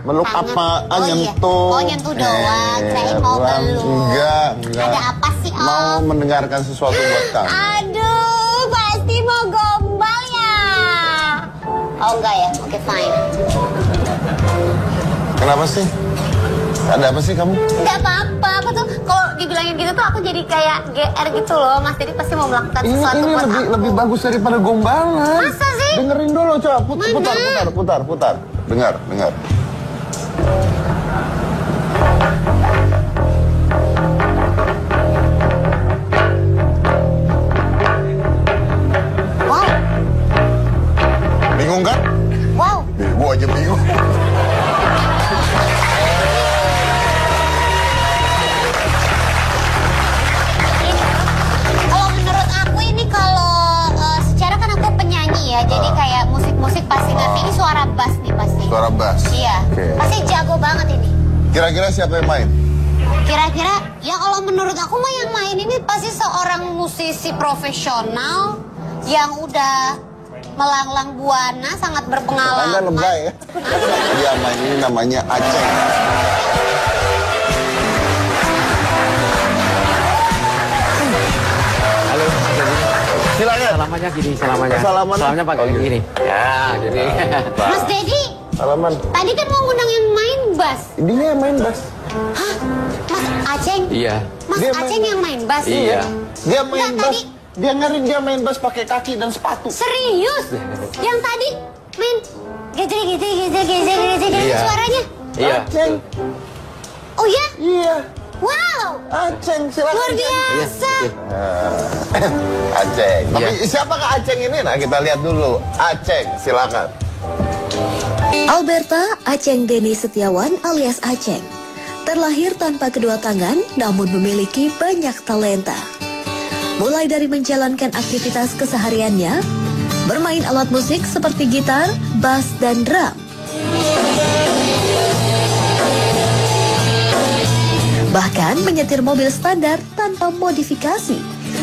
Meluk apaan? Nyentuh. Oh nyentuh doang, kirain mau peluk. Enggak. Ada apa sih Om? Mau mendengarkan sesuatu buat kamu. Aduh, pasti mau gombal ya. Oh enggak ya, oke fine. Kenapa sih? Ada apa sih kamu? Enggak apa-apa, aku tuh kalau dibilangin gitu tuh aku jadi kayak GR gitu loh. Mas Dedi pasti mau melakukan sesuatu ini buat aku. lebih bagus daripada gombalan. Masa sih? Dengerin dulu coba, putar. Dengar. Wow, Bingung kan? wow. Gua aja bingung. Kalau menurut aku ini secara kan aku penyanyi ya, jadi kayak musik-musik pasti ngerti ini suara bass nih pasti. Suara bass. Iya, Oke. pasti jago banget ini. Kira-kira siapa yang main? Kira-kira ya kalau menurut aku mah yang main ini pasti seorang musisi profesional yang udah melanglang buana, sangat Anda berpengalaman. lebay ya? Dia main ini namanya Aceng. Halo, Silakan. salamannya gini, salamannya. Salaman. Salamnya pakai Oh, gitu. gini. Ya, gini. Mas Dedi, Salaman. tadi kan mau ngundang yang main bass. Dia yang main bass. Hah? Mas Aceng? Iya. Mas Dia Aceng main- yang main bass? Iya. Dia main Enggak, bass. tadi- Dia main bass pakai kaki dan sepatu. Serius? Yang tadi main gejer Iya. suaranya? Iya. Aceng. Oh ya? Iya. Wow, Aceng, silakan. luar biasa. Aceng. Tapi Iya. siapakah Aceng ini? Nah, kita lihat dulu. Aceng, silakan. Alberta Aceng Deni Setiawan alias Aceng terlahir tanpa kedua tangan namun memiliki banyak talenta. Mulai dari menjalankan aktivitas kesehariannya, bermain alat musik seperti gitar, bass, dan drum. Bahkan menyetir mobil standar tanpa modifikasi,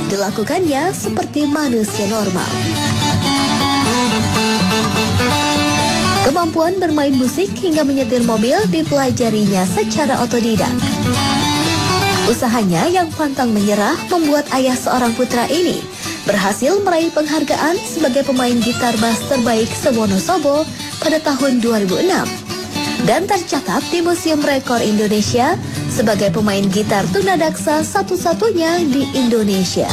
dilakukannya seperti manusia normal. Kemampuan bermain musik hingga menyetir mobil dipelajarinya secara otodidak. Usahanya yang pantang menyerah membuat ayah seorang putra ini berhasil meraih penghargaan sebagai pemain gitar bass terbaik se-Wonosobo pada tahun 2006 dan tercatat di Museum Rekor Indonesia sebagai pemain gitar tunadaksa satu-satunya di Indonesia.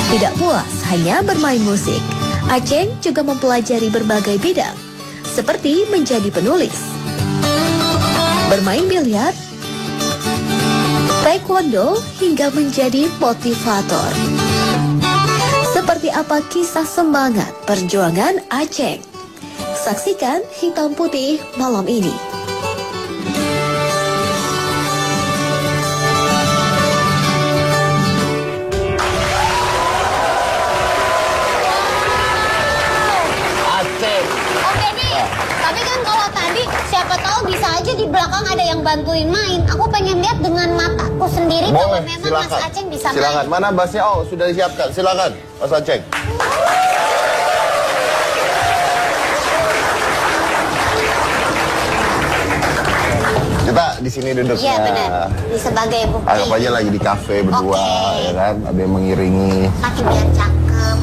Tidak puas hanya bermain musik, Aceng juga mempelajari berbagai bidang, seperti menjadi penulis, bermain biliar, taekwondo, hingga menjadi motivator. Seperti apa kisah semangat perjuangan Aceng? Saksikan Hitam Putih malam ini. Aceng. Oke nih, tapi kan kalau tadi siapa tahu bisa aja di belakang ada yang bantuin main. Aku pengen lihat dengan mataku sendiri kalau Boleh, memang silakan. Mas Aceng bisa Silakan. main. Mana bassnya? Oh, sudah disiapkan. Silakan, Mas Aceng. Kita di sini duduknya. Iya benar, di sebagai bukti. Anggap aja lagi di kafe berdua, Oke. ya kan? Ada yang mengiringi. Makin biar cakep.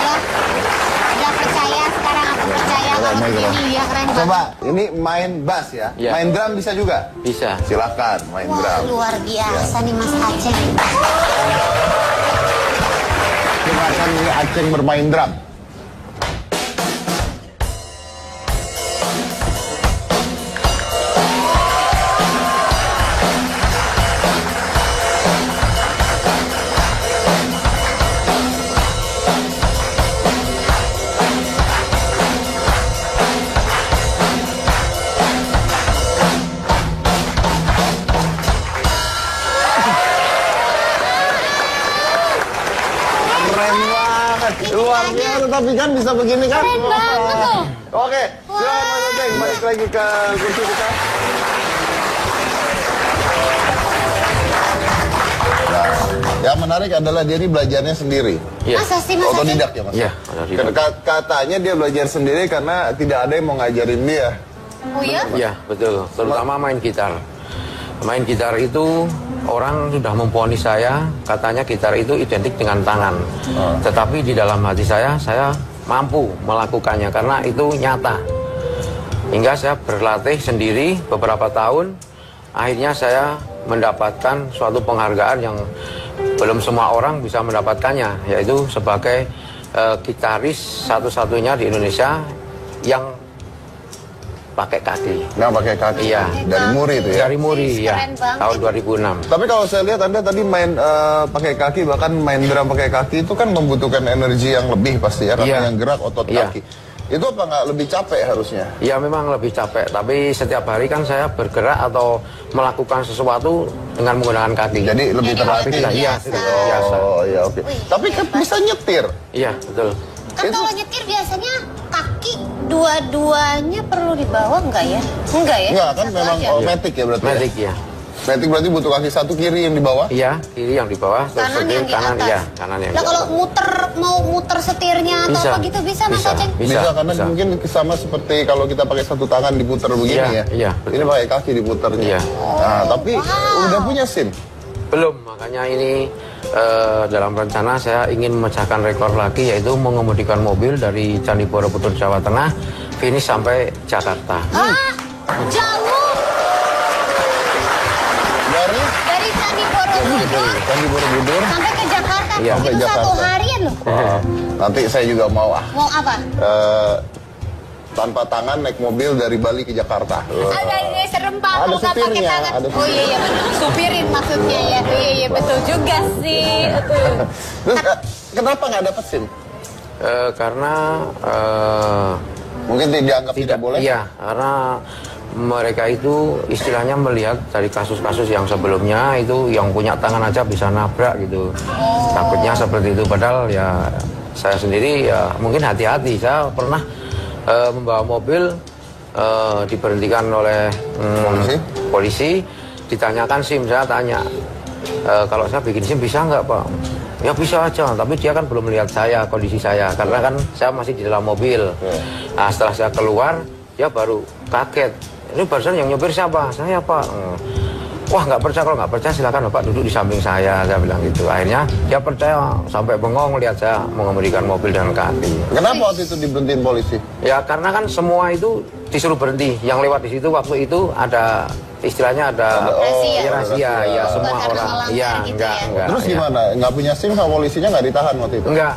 Udah percaya sekarang aku percaya kalau Keren, begini keren. ya keren Coba, banget. ini main bass ya? Iya. Main drum bisa juga? Bisa. Silakan, main Wah drum. luar biasa nih Mas Aceng. Silakan ini Aceng bermain drum. Keren banget. Luar biasa, tapi kan bisa begini kan? Keren banget loh. Oke, silakan Mas Aceng, balik lagi ke kursi kita. Nah, yang menarik adalah dia ini belajarnya sendiri. Iya. Masa sih, Mas Aceng? Otodidak ya Mas? Iya, otodidak. Katanya dia belajar sendiri karena tidak ada yang mau ngajarin dia. Oh iya? Iya, betul. Terutama main gitar. Main gitar itu orang sudah memponis saya, katanya gitar itu identik dengan tangan. Tetapi di dalam hati saya mampu melakukannya karena itu nyata. Hingga saya berlatih sendiri beberapa tahun, akhirnya saya mendapatkan suatu penghargaan yang belum semua orang bisa mendapatkannya, yaitu sebagai gitaris satu-satunya di Indonesia yang pakai kaki. Yang pakai kaki? Iya. Dari Muri itu ya? Dari Muri, ya. Keren banget. Tahun 2006. Tapi kalau saya lihat Anda tadi main pakai kaki, bahkan main drum pakai kaki itu kan membutuhkan energi yang lebih pasti ya, karena Iya. yang gerak otot Iya. kaki. Itu apa nggak lebih capek harusnya? Ya memang lebih capek, tapi setiap hari kan saya bergerak atau melakukan sesuatu dengan menggunakan kaki. Jadi lebih Jadi terlatih. lebih Iya, biasa. sudah biasa. Oh iya oke. Wih, Tapi kan hebat. bisa nyetir. Iya, betul. Kan kalau nyetir biasanya kaki dua-duanya perlu dibawa enggak ya? Enggak ya? Enggak kan Satu memang aja. matic ya berarti. Matic ya. Matic berarti butuh kaki satu kiri yang di bawah. Iya, kiri yang di bawah, terus Kanan setir yang di kanan, atas. iya, kanan yang Nah di kalau atas. mau muter setirnya atau Bisa. apa gitu bisa Mas Bisa. Aceng? Bisa, karena bisa. mungkin sama seperti kalau kita pakai satu tangan diputar begini Iya, ya. iya, betul. Ini pakai kaki diputarnya. Iya. Nah, tapi wow. udah punya SIM. Belum, makanya ini dalam rencana saya ingin memecahkan rekor lagi, yaitu mengemudikan mobil dari Candi Borobudur Jawa Tengah finish sampai Jakarta. Hah? Jauh dari Candi Borobudur Candi Borobudur. sampai ke Jakarta. Iya. Itu Sampai satu Jakarta. harian loh. Nanti saya juga mau Mau apa? tanpa tangan naik mobil dari Bali ke Jakarta. Ada serem banget Ada kalau nggak pakai supirnya, tangan. ada Oh iya iya betul. Supirin maksudnya ya. Iya iya betul juga sih. Betul. Terus kenapa nggak dapat SIM? Karena Mungkin dianggap tidak boleh. Iya, karena mereka itu istilahnya melihat dari kasus-kasus yang sebelumnya itu yang punya tangan aja bisa nabrak gitu. Takutnya seperti itu, padahal ya saya sendiri ya mungkin hati-hati. Saya pernah membawa mobil diberhentikan oleh polisi, ditanyakan SIM, saya tanya kalau saya bikin SIM bisa nggak Pak? Ya bisa aja, tapi dia kan belum melihat saya, kondisi saya, karena kan saya masih di dalam mobil. Nah setelah saya keluar, dia baru kaget. Ini barusan yang nyopir siapa? Saya Pak. Wah nggak percaya, kalau nggak percaya silakan Bapak duduk di samping saya bilang gitu. Akhirnya dia percaya, sampai bengong lihat saya mengemudikan mobil dengan kaki. Kenapa waktu itu diberhentiin polisi? Ya karena kan semua itu disuruh berhenti. Yang lewat di situ waktu itu ada istilahnya ada Rahasia. rahasia, ya semua Bukan karena orang. melanggar Iya, gitu enggak, ya. enggak. Terus ya. gimana? Nggak punya SIM sama polisinya nggak ditahan waktu itu? Enggak.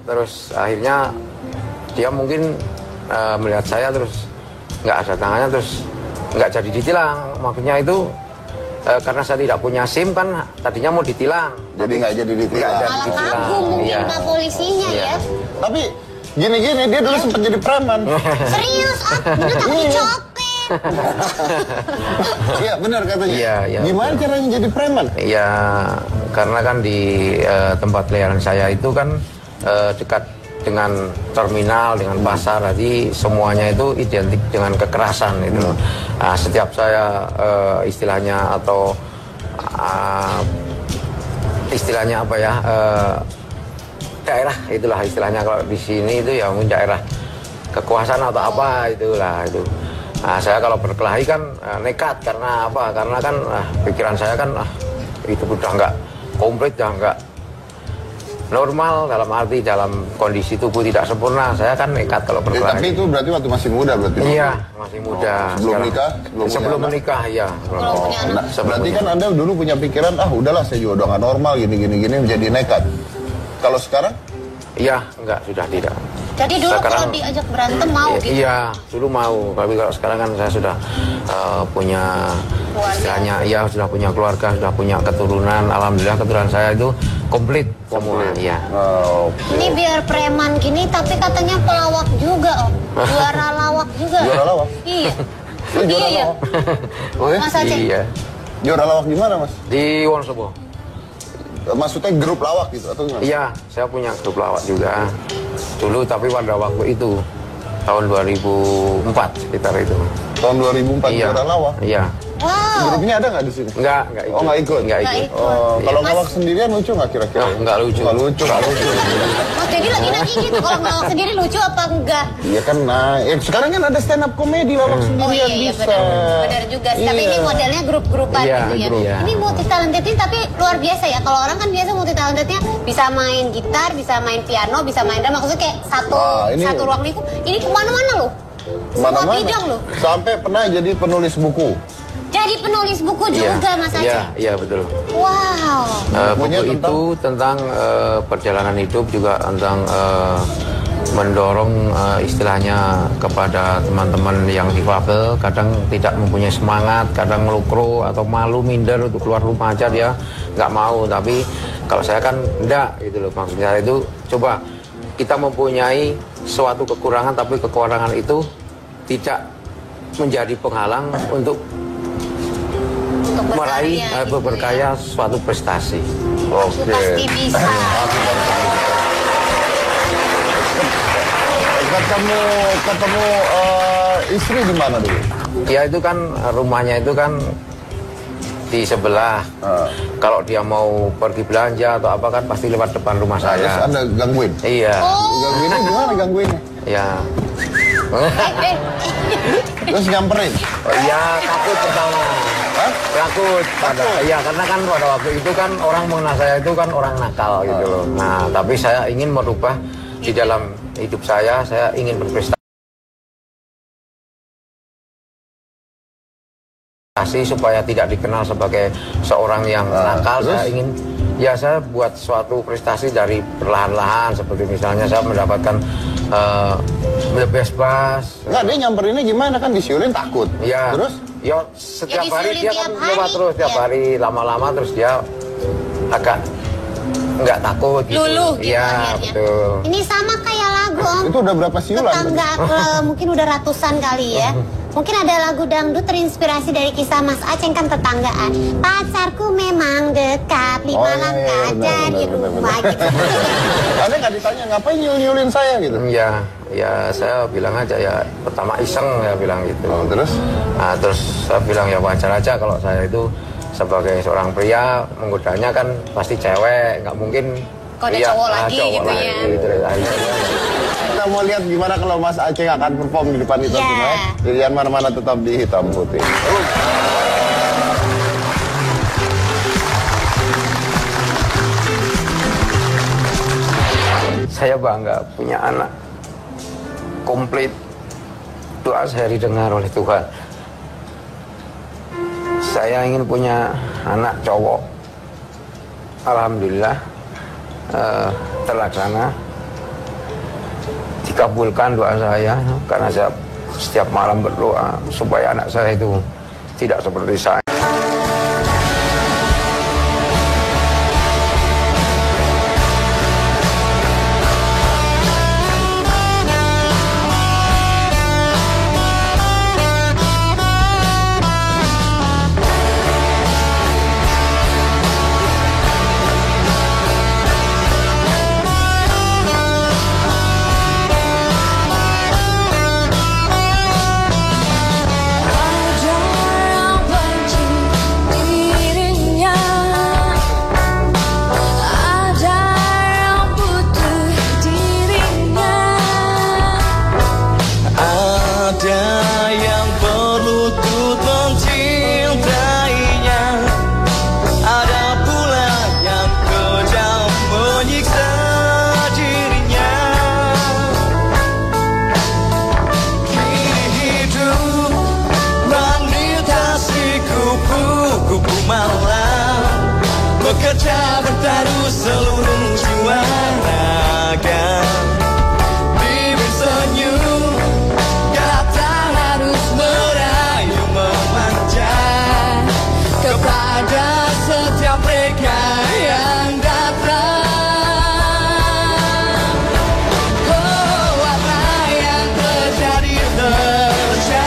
Terus akhirnya dia mungkin melihat saya terus nggak ada tangannya, terus nggak jadi ditilang. Maksudnya itu karena saya tidak punya SIM kan tadinya mau ditilang. Jadi nggak jadi ditilang. Nggak Malah Ditilang, kagum mungkin iya. Pak polisinya Iya. ya. Tapi gini-gini dia dulu sempat jadi preman. Serius, bener takut dicopet. Iya benar katanya. Iya, iya, Gimana betul. caranya jadi preman? Ya karena kan di tempat pelayanan saya itu kan dekat dengan terminal, dengan pasar, jadi semuanya itu identik dengan kekerasan itu loh. Nah, setiap saya istilahnya atau istilahnya apa ya, daerah itulah istilahnya, kalau di sini itu ya mungkin daerah kekuasaan atau apa itulah itu. Nah, saya kalau berkelahi kan nekat, karena apa? Karena kan pikiran saya kan itu udah nggak komplit, udah nggak normal, dalam arti dalam kondisi tubuh tidak sempurna. Saya kan nekat kalau berkelahi. Tapi itu berarti waktu masih muda berarti? Iya, masih muda. Sebelum Sekarang- nikah? Sebelum punya anak? menikah, ya. Belum punya anak. Nah, berarti kan Anda dulu punya pikiran, udahlah saya juga udah nggak normal, gini menjadi nekat. Kalau sekarang? Iya, enggak, sudah tidak. Jadi dulu Sekarang- kalau diajak berantem mau gitu. Iya, dulu mau. Tapi kalau sekarang kan saya sudah punya istilahnya, iya sudah punya keluarga, sudah punya keturunan. Alhamdulillah keturunan saya itu komplit semua. Iya. Ini biar preman gini tapi katanya pelawak juga Om. Juara lawak juga. Juara lawak? Iya. Lu juara Iya. lawak? Oh ya? Mas Aceh. Iya. Juara lawak di mana mas? Di Wonosobo. Maksudnya grup lawak gitu atau gimana? Iya, saya punya grup lawak juga. dulu, tapi pada waktu itu tahun 2004 sekitar itu. Tahun 2004 Iya. juara lawak. Iya. Wow. Grupnya ada nggak di sini? Enggak ikut. Oh, nggak ikut? Nggak Nggak ikut. ikut. Oh, kalau Mas- ngelawak sendirian lucu nggak kira-kira? Nah, nggak lucu. Nggak lucu. Mas Dedi lagi nanya gitu, kalau ngelawak sendiri lucu apa enggak? Iya kan, nah, sekarang kan ada stand up komedi lawak Oh sendirian iya, bisa. benar juga sih. Tapi Iya. ini modelnya grup-grupan Iya, gitu ya. grup. Iya. Ini multi talented tapi luar biasa ya. Kalau orang kan biasa multi talentednya bisa main gitar, bisa main piano, bisa main drum. Maksudnya kayak Wah, ini- satu ruang lingkup. Ini kemana-mana loh. Semua Mana-mana. bidang loh. Sampai pernah jadi penulis buku. Jadi penulis buku juga Mas Aceh. Iya betul. Wow. Bukunya Buku itu tentang perjalanan hidup, juga tentang mendorong istilahnya kepada teman-teman yang difabel, kadang tidak mempunyai semangat, kadang melukro atau malu minder untuk keluar rumah aja dia nggak mau. Tapi kalau saya kan enggak gitu loh, maksudnya saya itu coba kita mempunyai suatu kekurangan, tapi kekurangan itu tidak menjadi penghalang untuk meraih berkarya gitu berkarya suatu prestasi. Oke. ya. Pasti bisa. Ketemu istri di mana dulu? Ya itu kan rumahnya itu kan di sebelah. Kalau dia mau pergi belanja atau apa kan pasti lewat depan rumah Terus saya. Anda gangguin? Iya. Gangguinnya gimana gangguinnya? Ya. Terus nyamperin? Ya takut pertama. Hah? Takut. Iya karena kan pada waktu itu kan orang mengenal saya itu kan orang nakal gitu loh. Nah tapi saya ingin merubah di dalam hidup saya ingin berprestasi supaya tidak dikenal sebagai seorang yang nakal. Terus? Saya buat suatu prestasi dari perlahan-lahan, seperti misalnya saya mendapatkan the best bus. Enggak, dia nyamperinnya gimana kan disiulin takut. Ya, Terus? ya setiap Ya, hari disiulin dia tiap kan hari, lewat terus tiap ya. hari, lama-lama terus dia agak nggak takut gitu. Luluh gitu Iya, akhirnya. betul. Ini sama kayak lagu Om. Itu udah berapa siulan? Tetangga mungkin udah ratusan kali ya. Mungkin ada lagu dangdut terinspirasi dari kisah Mas Aceh kan tetanggaan. Pacarku memang dekat, 5 Oh, iya, langkah benar, dari benar, benar, rumah benar. gitu. Anda nggak ditanya ngapain nyuliin saya gitu? Ya saya bilang aja ya pertama iseng ya bilang gitu. Oh, terus? Nah, terus saya bilang ya wajar aja kalau saya itu sebagai seorang pria menggodanya kan pasti cewek, nggak mungkin Kok ada cowok lagi cowok gitu ya. lagi, gitu. Akhirnya, Kita mau lihat gimana kalau Mas Aceh akan perform di depan kita Iya. semua ya. Pilihan mana-mana tetap di hitam putih. saya bangga punya anak komplit. Doa saya didengar oleh Tuhan. Saya ingin punya anak cowok. Alhamdulillah terlaksana. Dikabulkan doa saya karena saya setiap malam berdoa supaya anak saya itu tidak seperti saya. Bekerja bertaruh seluruh jiwa raga, bibir senyum, kata harus merayu memanja kepada setiap mereka yang datang. Oh, apa yang terjadi terjadilah,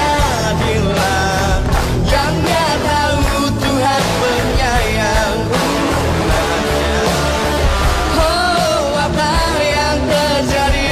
yang dia tahu Tuhan penyayang. Oh, apa yang terjadi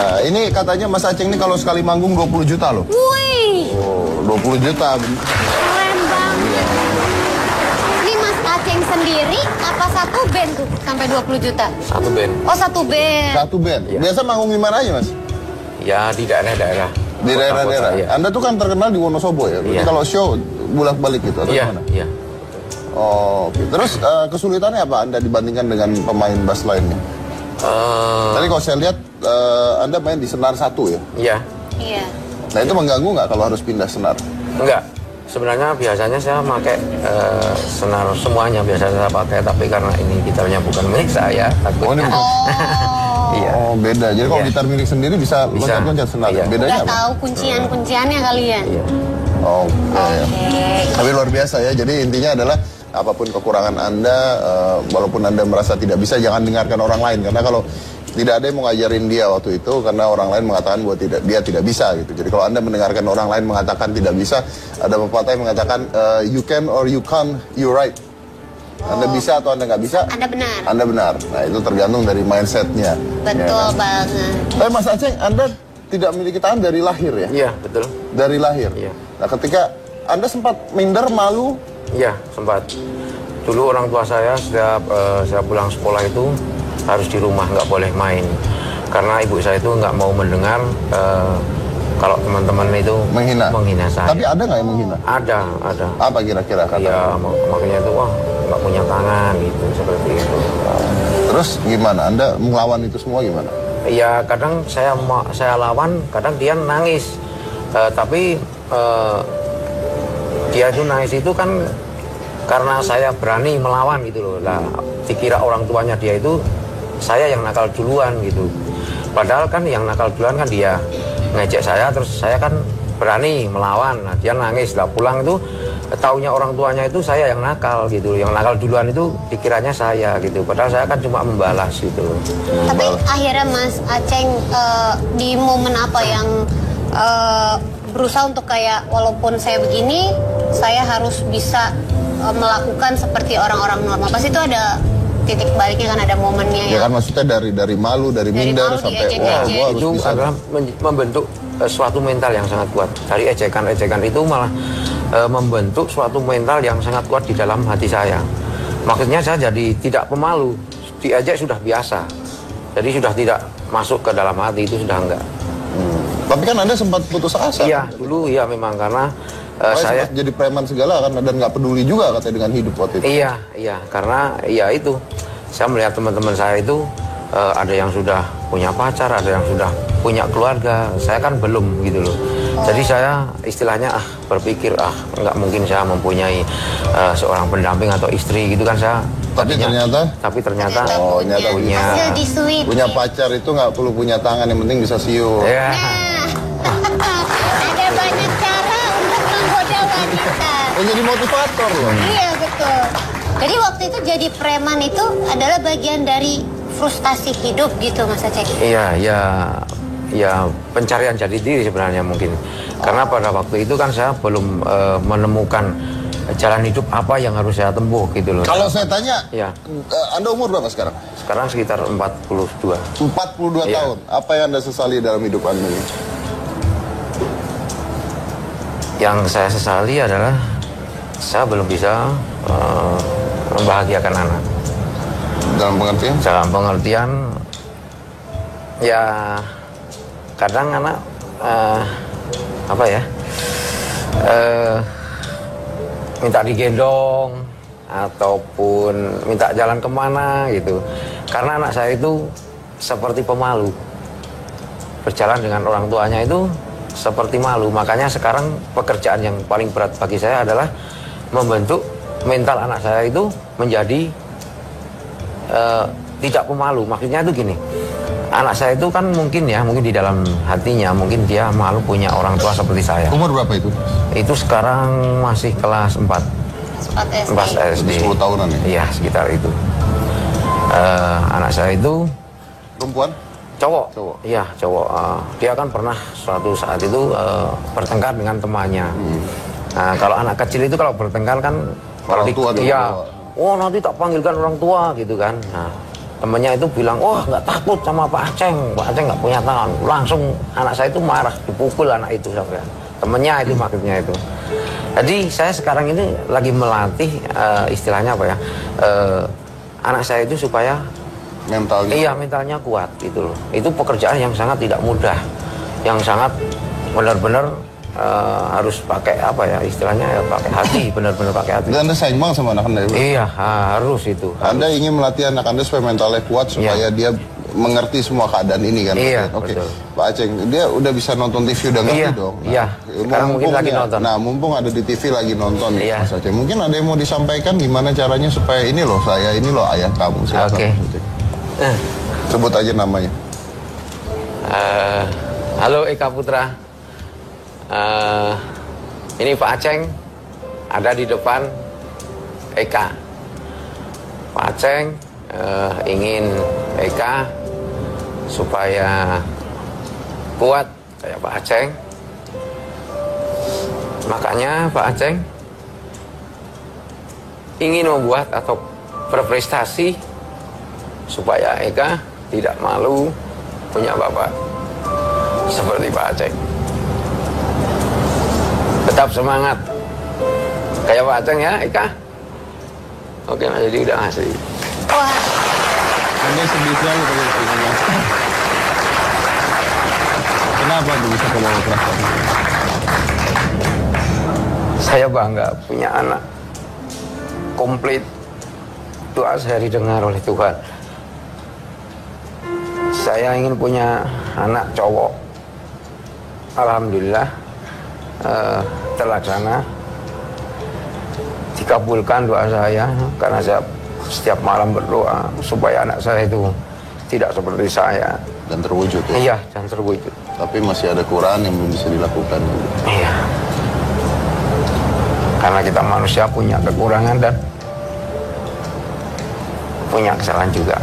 Nah, ini katanya Mas Aceng ini kalau sekali manggung 20 juta loh. Wih, Oh, 20 juta. keren banget. Ini Mas Aceng sendiri apa satu band tuh sampai 20 juta? Satu band. Oh, satu band. Satu band. Iya. Biasa manggung di mana aja, Mas? Ya di daerah-daerah. Di Kota-kota, daerah-daerah. iya. Anda tuh kan terkenal di Wonosobo ya. Berarti Iya. kalau show bolak-balik gitu atau Iya, gimana? iya. Oh, oke. Terus kesulitannya apa Anda dibandingkan dengan pemain bass lainnya? Tadi kalau saya lihat Anda main di senar satu ya. Iya. Iya. Nah itu mengganggu nggak kalau harus pindah senar? Enggak. Sebenarnya biasanya saya pakai senar semuanya biasanya saya pakai, tapi karena ini gitarnya bukan milik saya, takutnya. Iya. Oh beda. Jadi kalau Iya. gitar milik sendiri bisa Bisa. loncat-loncat senar. Iya. Bedanya Udah apa? tahu kuncian-kunciannya kali ya? Iya. Oke. Oke. Tapi luar biasa ya. Jadi intinya adalah apapun kekurangan Anda, walaupun Anda merasa tidak bisa, jangan dengarkan orang lain. Karena kalau tidak ada yang mau ngajarin dia waktu itu, karena orang lain mengatakan bahwa dia tidak bisa gitu. Jadi kalau Anda mendengarkan orang lain mengatakan tidak bisa, ada pepatah yang mengatakan you can or you can't, you right. Anda bisa atau Anda nggak bisa, Anda benar. Anda benar. Nah itu tergantung dari mindsetnya. Betul Ya kan? banget. Tapi Mas Aceng, Anda tidak memiliki tangan dari lahir ya? Iya, betul. Dari lahir. Iya. Nah ketika Anda sempat minder, malu, Iya, sempat. Dulu orang tua saya setiap saya pulang sekolah itu harus di rumah, nggak boleh main. Karena ibu saya itu nggak mau mendengar kalau teman-teman itu menghina saya. Tapi ada nggak yang menghina? Ada. Apa kira-kira kata? Iya, makanya itu wah nggak punya tangan gitu, seperti itu. Terus gimana? Anda melawan itu semua gimana? Ya kadang saya lawan, kadang dia nangis. Tapi dia itu nangis itu kan karena saya berani melawan gitu loh. Lah dikira orang tuanya dia itu saya yang nakal duluan gitu. Padahal kan yang nakal duluan kan dia ngejek saya, terus saya kan berani melawan. Nah, dia nangis. Lah pulang itu taunya orang tuanya itu saya yang nakal gitu. Yang nakal duluan itu dikiranya saya gitu. Padahal saya kan cuma membalas gitu. Tapi akhirnya Mas Aceng di momen apa yang berusaha untuk kayak walaupun saya begini, saya harus bisa melakukan seperti orang-orang normal. Pasti itu ada titik baliknya kan, ada momennya Ya kan maksudnya dari malu, dari minder malu, sampai diejek-ejek. wah gua harus Itu bisa. adalah membentuk suatu mental yang sangat kuat. Dari ejekan-ejekan itu malah membentuk suatu mental yang sangat kuat di dalam hati saya. Maksudnya saya jadi tidak pemalu, diejek sudah biasa. Jadi sudah tidak masuk ke dalam hati, itu sudah enggak. Tapi kan Anda sempat putus asa. Iya, dulu ya memang karena saya sempat jadi preman segala kan dan nggak peduli juga katanya dengan hidup waktu itu. Iya, karena ya itu saya melihat teman-teman saya itu ada yang sudah punya pacar, ada yang sudah punya keluarga, saya kan belum gitu loh. Jadi saya istilahnya berpikir nggak mungkin saya mempunyai seorang pendamping atau istri gitu kan saya. Tapi ternyata ternyata ternyata punya. hasil di sweet. punya pacar itu nggak perlu punya tangan, yang penting bisa siu. Ya. Ada banyak cara untuk menggoda wanita. Jadi motivator loh. Iya betul. Jadi waktu itu jadi preman itu adalah bagian dari frustasi hidup gitu Mas Aceng. Iya, ya pencarian jati diri sebenarnya mungkin. Karena pada waktu itu kan saya belum menemukan jalan hidup apa yang harus saya tempuh gitu loh. Kalau saya tanya, Ya. Anda umur berapa sekarang? Sekarang sekitar 42. 42 Iya. tahun. Apa yang Anda sesali dalam hidup Anda ini? Yang saya sesali adalah saya belum bisa membahagiakan anak. Dalam pengertian? Dalam pengertian ya kadang anak minta digendong ataupun minta jalan kemana gitu. Karena anak saya itu seperti pemalu, berjalan dengan orang tuanya itu seperti malu. Makanya sekarang pekerjaan yang paling berat bagi saya adalah membentuk mental anak saya itu menjadi tidak pemalu. Maksudnya itu gini, anak saya itu kan mungkin di dalam hatinya mungkin dia malu punya orang tua seperti saya. Umur berapa itu? Itu sekarang masih kelas 4 SD. 10 tahunan ya? Iya, sekitar itu. Anak saya itu Perempuan? cowok. Cowok. Iya, cowok. Dia kan pernah suatu saat itu bertengkar dengan temannya. Nah, kalau anak kecil itu kalau bertengkar kan Orang tua dong, iya. orang tua. Oh, nanti tak panggilkan orang tua gitu kan. Nah, temennya itu bilang, wah nggak takut sama Pak Aceng nggak punya tangan. Langsung anak saya itu marah, dipukul anak itu sampai. Temennya itu maksudnya itu. Jadi saya sekarang ini lagi melatih istilahnya apa ya, anak saya itu supaya Mentalnya. iya mentalnya kuat gitu loh. Itu pekerjaan yang sangat tidak mudah, yang sangat benar-benar harus pakai apa ya istilahnya ya pakai hati, benar-benar pakai hati. Dan Anda sayang banget sama anak Anda ya? Iya harus itu. Anda ingin melatih anak Anda supaya mentalnya kuat, supaya dia mengerti semua keadaan ini kan? Iya, Oke. betul. Pak Aceng, dia udah bisa nonton TV, udah ngerti Iya, dong. iya. Sekarang mungkin lagi nonton. Nah, mumpung ada di TV lagi nonton, Iya. Mas Aceng. Mungkin ada yang mau disampaikan gimana caranya supaya ini loh, saya ini loh ayah kamu. Silakan. Oke. Sebut aja namanya. Halo Eka Putra. Ini Pak Aceng ada di depan Eka. Pak Aceng ingin Eka supaya kuat kayak Pak Aceng. Makanya Pak Aceng ingin membuat atau berprestasi supaya Eka tidak malu punya bapak seperti Pak Aceng. Tetap semangat kayak Pak Aceng ya Eka. Oke Mas Jadi udah ngasih. Wah, Anda sedih sekali kalau ngomong. Kenapa tuh bisa ke bawah perasaan? Saya bangga punya anak komplit. Doa saya didengar oleh Tuhan. Saya ingin punya anak cowok. Alhamdulillah terlaksana. Dikabulkan doa saya karena saya setiap malam berdoa supaya anak saya itu tidak seperti saya. Dan terwujud ya? Iya, dan terwujud. Tapi masih ada kekurangan yang belum bisa dilakukan. Iya. Karena kita manusia punya kekurangan dan punya kesalahan juga.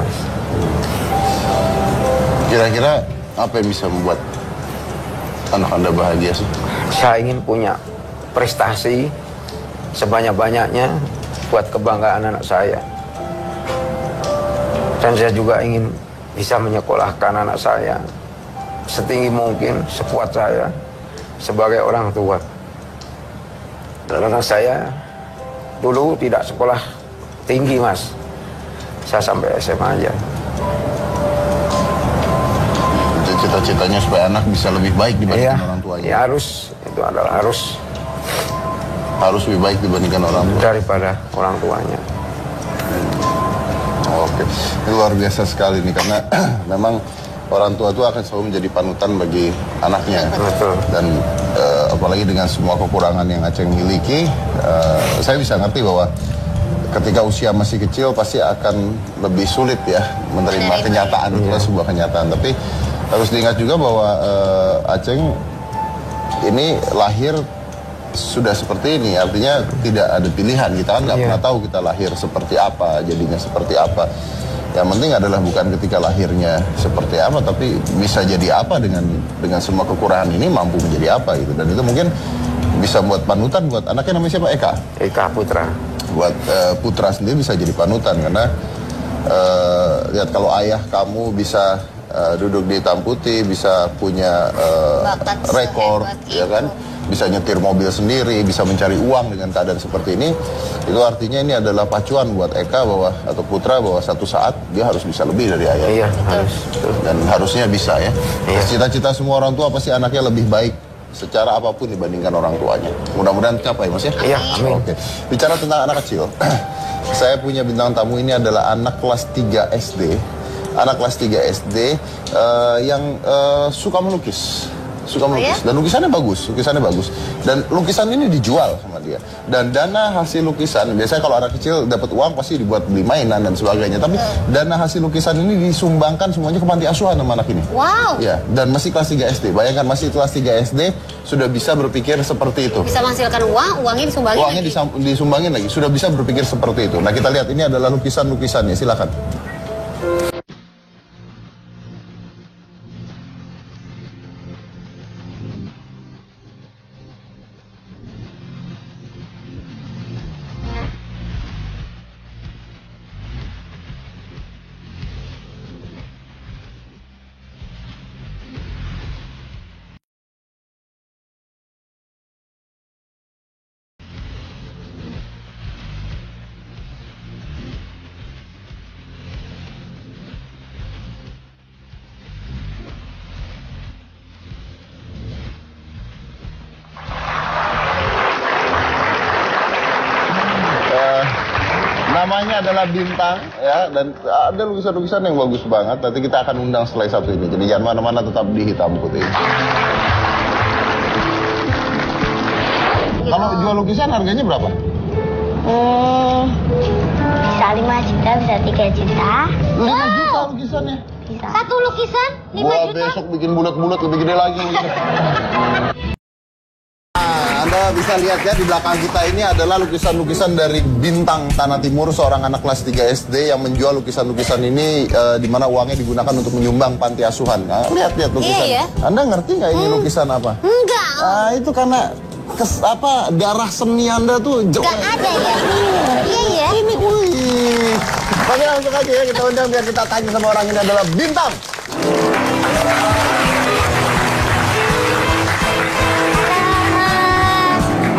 Kira-kira apa yang bisa membuat anak Anda bahagia sih? Saya ingin punya prestasi sebanyak-banyaknya buat kebanggaan anak saya. Dan saya juga ingin bisa menyekolahkan anak saya setinggi mungkin, sekuat saya sebagai orang tua. Karena saya dulu tidak sekolah tinggi Mas. Saya sampai SMA aja. Cita-citanya supaya anak bisa lebih baik dibandingkan orang tuanya. Ya harus, itu adalah harus. Harus lebih baik dibandingkan orang tua. Daripada orang tuanya. Oke, ini luar biasa sekali nih karena memang orang tua itu akan selalu menjadi panutan bagi anaknya. Betul. Dan apalagi dengan semua kekurangan yang Aceng miliki, saya bisa ngerti bahwa ketika usia masih kecil pasti akan lebih sulit ya menerima kenyataan, itu sebuah kenyataan. Tapi harus diingat juga bahwa Aceng ini lahir sudah seperti ini, artinya tidak ada pilihan. Kita kan nggak pernah tahu kita lahir seperti apa, jadinya seperti apa. Yang penting adalah bukan ketika lahirnya seperti apa, tapi bisa jadi apa dengan semua kekurangan ini, mampu menjadi apa gitu. Dan itu mungkin bisa buat panutan buat anaknya. Namanya siapa? Eka? Eka Putra. Buat putra sendiri bisa jadi panutan karena lihat kalau ayah kamu bisa duduk di hitam putih, bisa punya bakat rekor, sehebat ya itu. kan? Bisa nyetir mobil sendiri, bisa mencari uang dengan keadaan seperti ini. Itu artinya ini adalah pacuan buat Eka bahwa atau putra bahwa satu saat dia harus bisa lebih dari ayah. Iya, harus. Dan harusnya bisa ya. Iya. Cita-cita semua orang tua pasti anaknya lebih baik secara apapun dibandingkan orang tuanya. Mudah-mudahan capai Mas ya. Iya, amin. Oke. Bicara tentang anak kecil. Saya punya bintang tamu ini adalah anak kelas 3 SD. Anak kelas 3 SD yang suka melukis. Suka melukis. Dan lukisannya bagus. Dan lukisan ini dijual sama dia. Dan dana hasil lukisan, biasanya kalau anak kecil dapat uang pasti dibuat beli mainan dan sebagainya. Tapi dana hasil lukisan ini disumbangkan semuanya ke panti asuhan sama anak ini. wow. Ya, dan masih kelas 3 SD. Bayangkan masih kelas 3 SD sudah bisa berpikir seperti itu. Bisa menghasilkan uang, uangnya disumbangin Uangnya lagi. disumbangin lagi. Sudah bisa berpikir seperti itu. Nah, kita lihat ini adalah lukisan-lukisannya. Silakan. Namanya adalah Bintang, ya, dan ada lukisan-lukisan yang bagus banget. Nanti kita akan undang setelah satu ini. Jadi jangan mana-mana, tetap di Hitam Putih. Kalau jual lukisan harganya berapa? Bisa 5 juta, bisa 3 juta. 5 juta lukisannya. Bisa. Satu lukisan 5 Gua juta. besok bikin bulat-bulat lebih gede lagi. Anda bisa lihat ya, di belakang kita ini adalah lukisan-lukisan dari Bintang Tanah Timur, seorang anak kelas 3 SD yang menjual lukisan-lukisan ini, di mana uangnya digunakan untuk menyumbang panti asuhan. Nah, lihat-lihat lukisan. Iya, ya. Anda ngerti nggak ini lukisan apa? Enggak. Ah, itu karena darah seni Anda tuh jauh. Enggak ada ya. Iya ya. Ini, wih. Oke, langsung aja ya, kita undang biar kita tanya sama orang ini adalah Bintang.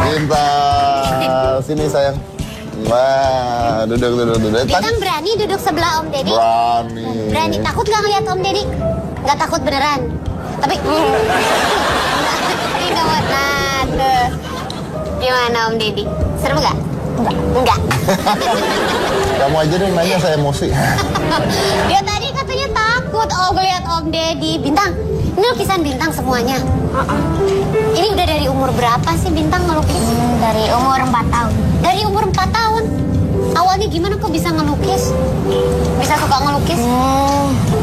Bintang, sini sayang. Wah, duduk. Bintang berani duduk sebelah Om Deddy? Berani. Berani. Takut gak ngeliat Om Deddy? Gak takut beneran. Tapi ini gak mau. Nah, tuh. Gimana Om Deddy? Serem gak? Enggak. Kamu aja deh nanya, saya emosi. Dia tadi katanya takut. Oh, ngeliat Om Deddy. Bintang, ini lukisan Bintang semuanya. Ini udah dari umur berapa sih Bintang ngelukis? Dari umur 4 tahun. Dari umur 4 tahun. Awalnya gimana kok bisa ngelukis? Bisa suka ngelukis?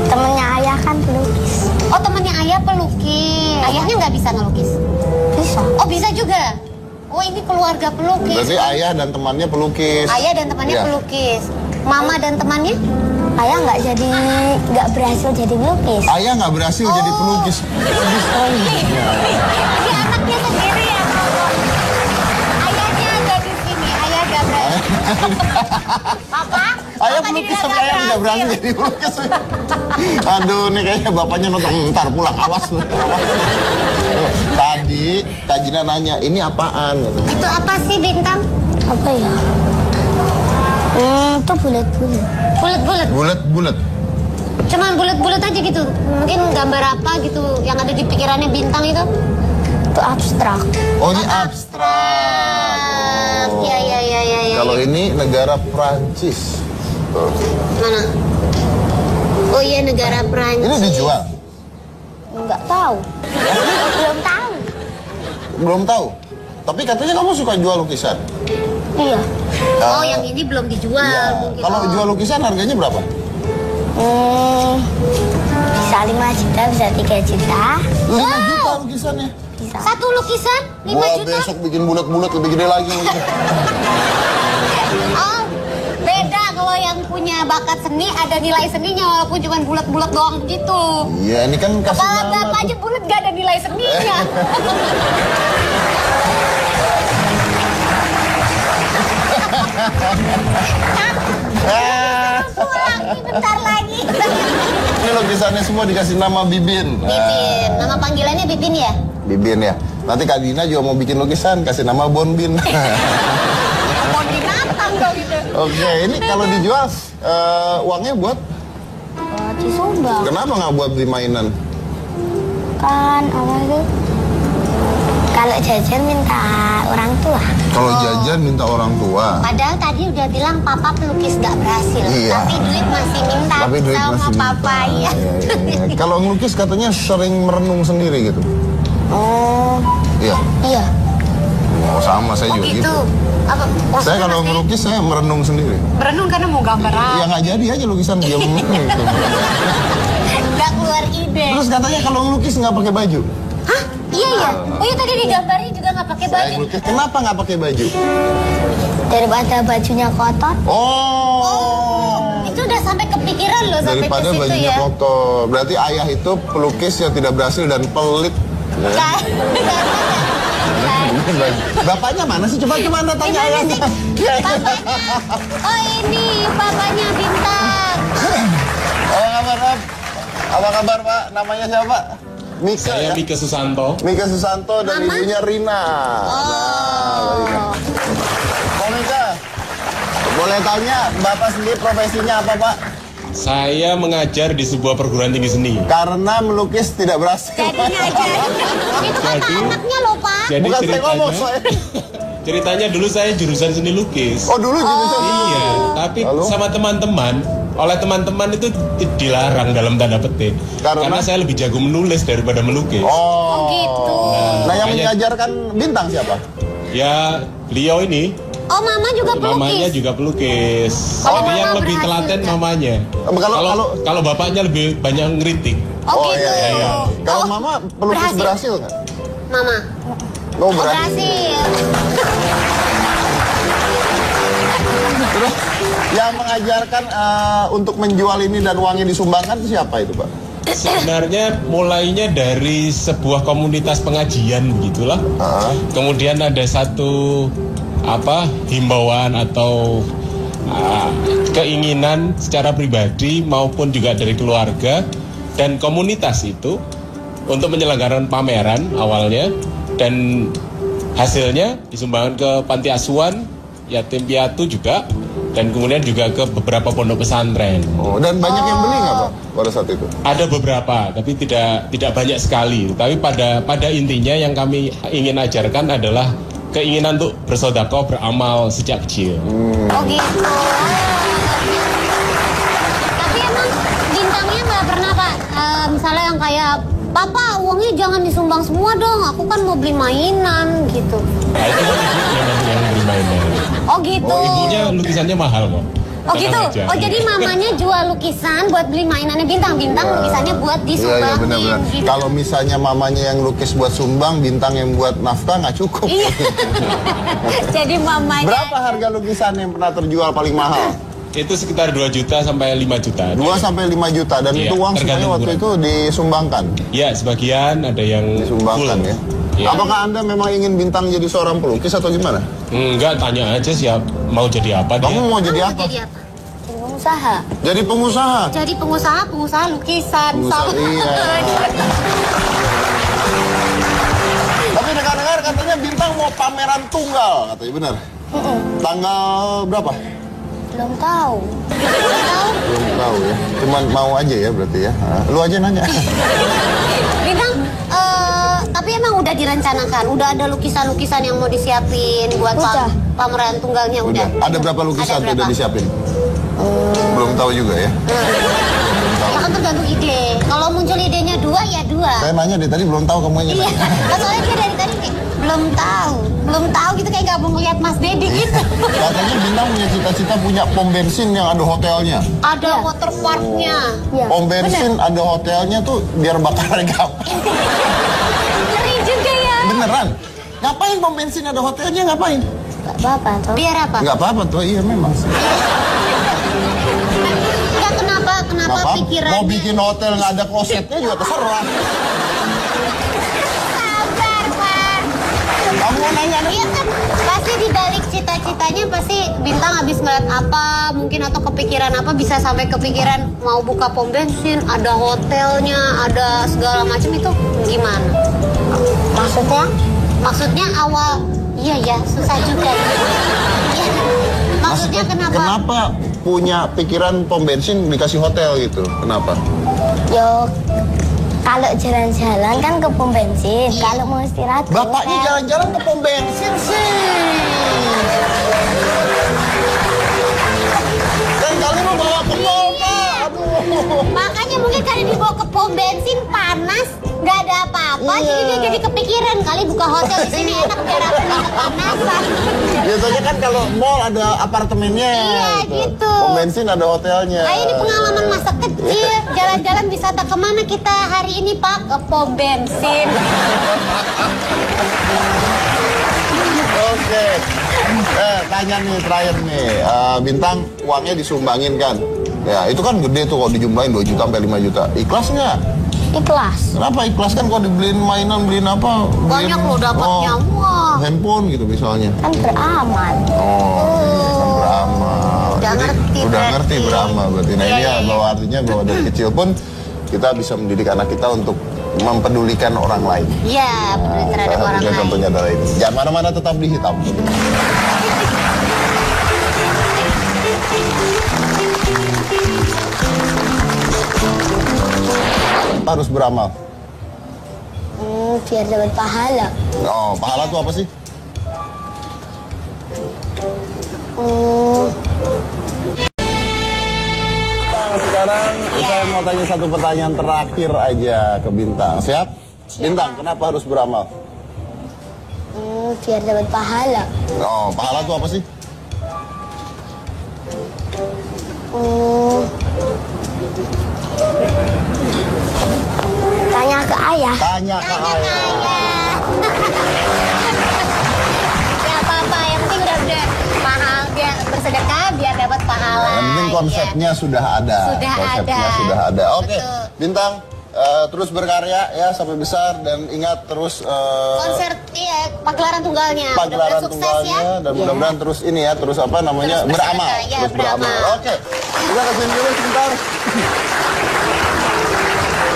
Temennya ayah kan pelukis. Oh, temennya ayah pelukis. Ayahnya nggak bisa ngelukis? Bisa. Oh, bisa juga. Oh, ini keluarga pelukis. Berarti ayah dan temannya pelukis. Ayah dan temannya Iya. pelukis. Mama dan temannya? Ayah nggak berhasil jadi pelukis. Ayah nggak berhasil jadi pelukis. Ini anaknya sendiri ya, kalau ayahnya ada di sini. Ayah gak berhasil. Papa? Ayah Papa pelukis juga tapi ayah nggak berani jadi pelukis. Aduh, nih kayaknya bapaknya nonton, ntar pulang, awas lu. Tadi Kak Gina nanya, ini apaan? Itu apa sih Bintang? Apa ya? Itu bulat-bulat. Bulat-bulat. Bulat-bulat. Cuman bulat-bulat aja gitu. Mungkin gambar apa gitu yang ada di pikirannya Bintang itu? Itu abstrak. Oh, ini abstrak. Oh. Iya. Kalau ini negara Prancis. Tuh. Mana? Oh iya, negara Prancis. Ini dijual? Nggak tahu. Belum tahu. Belum tahu. Tapi katanya kamu suka jual lukisan. Iya. Oh, yang ini belum dijual Iya. mungkin. Kalau Oh. jual lukisan harganya berapa? Bisa 5 juta, bisa 3 juta. 5 juta lukisannya. Bisa. Satu lukisan 5 Gua juta. besok bikin bulat-bulat lebih gede lagi. Oh, beda kalau yang punya bakat seni ada nilai seninya walaupun cuma bulat-bulat doang begitu. Iya, ini kan kasih Kepala nama Bapak tuh. aja bulat gak ada nilai seninya. Pulang nih bentar lagi. Ini lukisannya semua dikasih nama Bibin. Bibin, nama panggilannya Bibin ya? Bibin ya. Nanti Kak Dina juga mau bikin lukisan, kasih nama Bonbin. Mau binatang dong gitu. Oke, ini kalau dijual uangnya buat Disumbang. kenapa nggak buat beli mainan? Kan apa itu? Kalau jajan minta orang tua. Kalau jajan minta orang tua. Padahal tadi udah bilang papa pelukis gak berhasil. Iya. Tapi duit masih minta Tapi duit sama masih minta. papa ya. Iya. Kalau ngelukis katanya sering merenung sendiri gitu. Oh, Iya. iya. Oh, sama saya Oh juga gitu. gitu. Apa? Saya maksudnya kalau masih ngelukis saya merenung sendiri. berenung karena mau gambar Ya nggak jadi aja lukisan diam gitu. Gak keluar ide. Terus katanya kalau ngelukis nggak pakai baju. Hah? Iya ya. Oh iya tadi digambarnya juga gak pakai Saya baju. ngelukis, kenapa nggak pakai baju? Daripada bajunya kotor. Oh. Itu udah sampai kepikiran loh sampai ke Daripada situ bajunya ya. kotor. Berarti ayah itu pelukis yang tidak berhasil dan pelit. Ya. Kan? Bapaknya mana sih? Coba Anda tanya Gimana ayahnya. sih? Papanya. Oh ini papanya Bintang. Apa kabar, Pak? Apa kabar, Pak? Namanya siapa? Mika Saya ya? Mika Susanto. Mika Susanto dan Mama? ibunya Rina. Rina. Pak Mika, boleh tanya Bapak sendiri profesinya apa, Pak? Saya mengajar di sebuah perguruan tinggi seni. Karena melukis tidak berhasil. Jadinya aja. Itu kata Jadi- anaknya loh Pak. Jadi Bukan saya ngomong, ceritanya, saya. ceritanya dulu saya jurusan seni lukis. Oh dulu jurusan. Iya, tapi Lalu? sama teman-teman, oleh teman-teman itu dilarang dalam tanda petik. Karena saya lebih jago menulis daripada melukis. Oh gitu. Nah yang makanya- mengajarkan Bintang siapa? Ya, beliau ini, Oh, mama juga mamanya pelukis. juga pelukis. Kalau Jadi yang mama lebih berhasil telaten nggak? mamanya. Kalau bapaknya lebih banyak ngeritik. Oh, gitu. iya. Kalau Oh, Mama pelukis berhasil nggak? Mama. Oh Oh, berhasil. berhasil. Terus yang mengajarkan untuk menjual ini dan uangnya disumbangkan itu siapa itu Pak? Sebenarnya mulainya dari sebuah komunitas pengajian begitulah. Kemudian ada satu himbauan atau keinginan secara pribadi maupun juga dari keluarga dan komunitas itu untuk menyelenggarakan pameran awalnya, dan hasilnya disumbangkan ke panti asuhan, yatim piatu juga, dan kemudian juga ke beberapa pondok pesantren. Oh, dan banyak yang beli nggak Pak pada saat itu? Ada beberapa, tapi tidak banyak sekali. Tapi pada intinya yang kami ingin ajarkan adalah keinginan untuk bersedekah, beramal sejak kecil. Oh, gitu. Tapi emang Bintangnya nggak pernah, Pak, misalnya yang kayak, Papa, uangnya jangan disumbang semua dong, aku kan mau beli mainan, gitu. Nah, itu kan ibunya yang beli mainan. Oh, gitu. Oh, ibunya lukisannya mahal kok. Oh, gitu. Tenang aja. Oh, jadi mamanya jual lukisan buat beli mainannya Bintang-Bintang, lukisannya buat Iya disumbangin, benar-benar. gitu. Kalau misalnya mamanya yang lukis buat sumbang, Bintang yang buat nafkah nggak cukup. Iya. Jadi mamanya. Berapa harga lukisan yang pernah terjual paling mahal? Itu sekitar 2 juta sampai 5 juta. 2 sampai 5 juta dan Iya, itu uang semuanya tergantung waktu ukuran. itu disumbangkan. Ya, sebagian ada yang Disumbangkan full. ya. Iya. Apakah Anda memang ingin Bintang jadi seorang pelukis atau gimana? Enggak, tanya aja siap mau jadi apa dia. Kamu mau jadi Kamu apa? jadi apa? Pengusaha. Jadi pengusaha. Jadi pengusaha lukisan. Pengusaha, iya. Tapi dengar-dengar katanya Bintang mau pameran tunggal, katanya benar? Tanggal berapa? Belum tahu. Belum tahu ya. Cuman mau aja ya berarti ya. Lu aja nanya. Bintang, tapi emang udah direncanakan, udah ada lukisan-lukisan yang mau disiapin buat Udah. pameran tunggalnya udah. Ada berapa lukisan Ada tuh udah berapa? disiapin? Belum tahu juga ya. Ya kan tergantung ide. Kalau muncul idenya 2 ya 2. Saya nanya deh tadi belum tahu kamu aja. Iya. Soalnya dia dari tadi kayak belum tahu gitu, kayak gak mau ngeliat Mas Dedi gitu. Katanya Bintang punya cita-cita punya pom bensin yang ada hotelnya. Ada waterparknya. Ya. Pom bensin ada hotelnya tuh biar bakarnya gampang. Ngeri juga ya. Beneran? Ngapain pom bensin ada hotelnya ngapain? Gak apa-apa toh. Biar apa? Nggak apa-apa tuh, iya memang. Enggak, kenapa Apa? pikirannya? Mau bikin hotel nggak ada klosetnya juga terserah. Sabar, Pak. Kamu mau nanya nih? Iya kan, pasti di balik cita-citanya pasti Bintang habis ngeliat apa, mungkin atau kepikiran apa, bisa sampai kepikiran mau buka pom bensin, ada hotelnya, ada segala macam, itu gimana? Maksudnya? Maksudnya awal, iya ya, susah juga. Iya. Maksudnya kenapa? punya pikiran pom bensin dikasih hotel gitu? Kenapa? Yo, kalau jalan-jalan kan ke pom bensin. Kalau mau istirahat ke Bapaknya hotel. jalan-jalan ke pom bensin sih. Dan kali mau bawa ke mall, Pak. Aduh. Makanya mungkin kali dibawa ke pom bensin panas, nggak ada apa-apa, jadi dia jadi kepikiran kali buka hotel di sini enak biar aku nggak kepanasan. Biasanya kan kalau mall ada apartemennya. Iya, gitu. Pom bensin ada hotelnya. Nah, ini pengalaman masa kecil, jalan-jalan wisata kemana kita hari ini, Pak? Ke pom bensin. Oke. Tanya nih terakhir nih. Bintang uangnya disumbangin kan? Ya, itu kan gede tuh kalau dijumlahin 2 juta sampai 5 juta. Ikhlas nggak? Ikhlas. Kenapa ikhlas kan kalau dibeliin mainan, beliin apa? Beliin, Banyak loh dapatnya. Wah. handphone gitu misalnya. Kan beramal. Oh, iya kan beramal. Udah Jadi, ngerti udah berarti. ngerti beramal berarti. Nah Iya, ini ya iya, bahwa artinya bahwa dari kecil pun kita bisa mendidik anak kita untuk mempedulikan orang lain. Iya, peduli terhadap Salah orang satunya lain. contohnya adalah ini. Jangan mana-mana, tetap di Hitam. Harus beramal. Biar dapat pahala. Oh, pahala itu apa sih? Sekarang saya mau tanya satu pertanyaan terakhir aja ke Bintang. Siap? Bintang, kenapa harus beramal? Biar dapat pahala. Oh, pahala itu apa sih? Tanya ke ayah. Tanya ke ayah. Ya apa-apa, yang penting udah mahal biar bersedekah biar dapat pahala. Yang penting konsepnya sudah ada. Sudah Konsepnya ada. sudah ada. Oke, Betul. Bintang, terus berkarya ya sampai besar dan ingat terus Konser pagelaran tunggalnya. pagelaran Mudah-mudahan sukses tunggalnya ya. dan mudah-mudahan terus ini ya, terus apa namanya? Terus beramal. bersedekah, ya, Terus beramal. beramal. Oke. Kita kasihin dulu sebentar.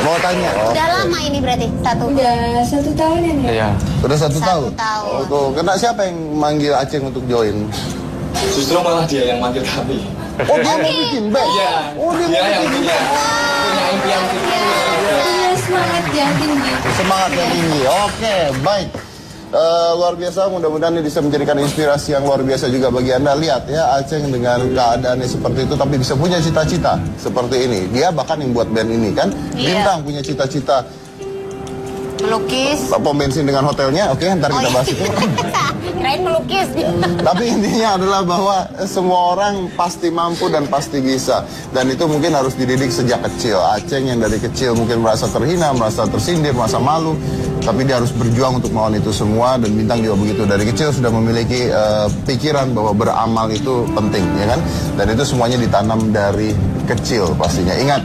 Mau tanya. Udah lama ini berarti satu. Udah 1 tahun ya nih. Iya. Udah 1 tahun. tahun. Oh, tuh. Kena siapa yang manggil Aceng untuk join? Justru malah dia yang manggil kami. Oh, dia mau bikin band. Iya. Oh, dia mau yang bikin punya band. impian gitu. Iya, semangat yang tinggi. Semangat yang tinggi. Oke, baik. Luar biasa, mudah-mudahan ini bisa menjadikan inspirasi yang luar biasa juga bagi Anda. Lihat ya, Aceng dengan keadaannya seperti itu tapi bisa punya cita-cita seperti ini. Dia bahkan yang buat band ini kan. Iya. Bintang punya cita-cita Melukis. pom bensin dengan hotelnya. Oke, ntar kita bahas itu. Kirain melukis. Tapi intinya adalah bahwa semua orang pasti mampu dan pasti bisa. Dan itu mungkin harus dididik sejak kecil. Aceng yang dari kecil mungkin merasa terhina, merasa tersindir, merasa malu. Tapi dia harus berjuang untuk melawan itu semua. Dan Bintang juga begitu. Dari kecil sudah memiliki pikiran bahwa beramal itu penting, ya kan? Dan itu semuanya ditanam dari kecil pastinya. Ingat,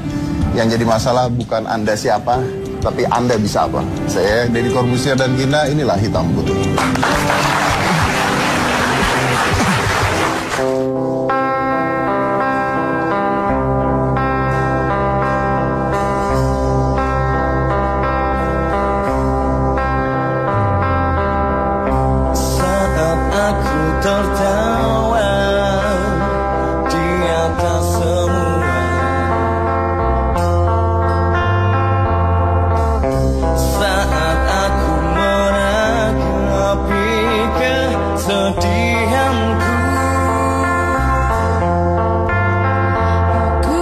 yang jadi masalah bukan Anda siapa, tapi Anda bisa apa. Saya Deddy Corbuzier dan Gina, inilah Hitam Putih. Saat aku tertawa di atas semua, saat aku meragapi kesedihanku, Ku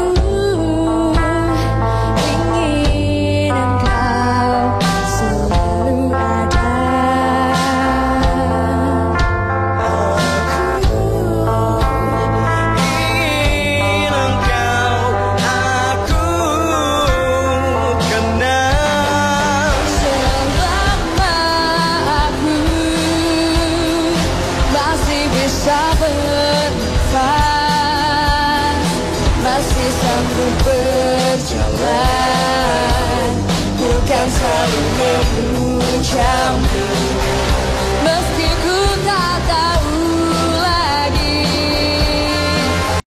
ingin engkau selalu ada. ingin engkau aku kenal. Selama aku masih bisa bernafas, masih sanggup berjalan, bukan selalu mengucapkan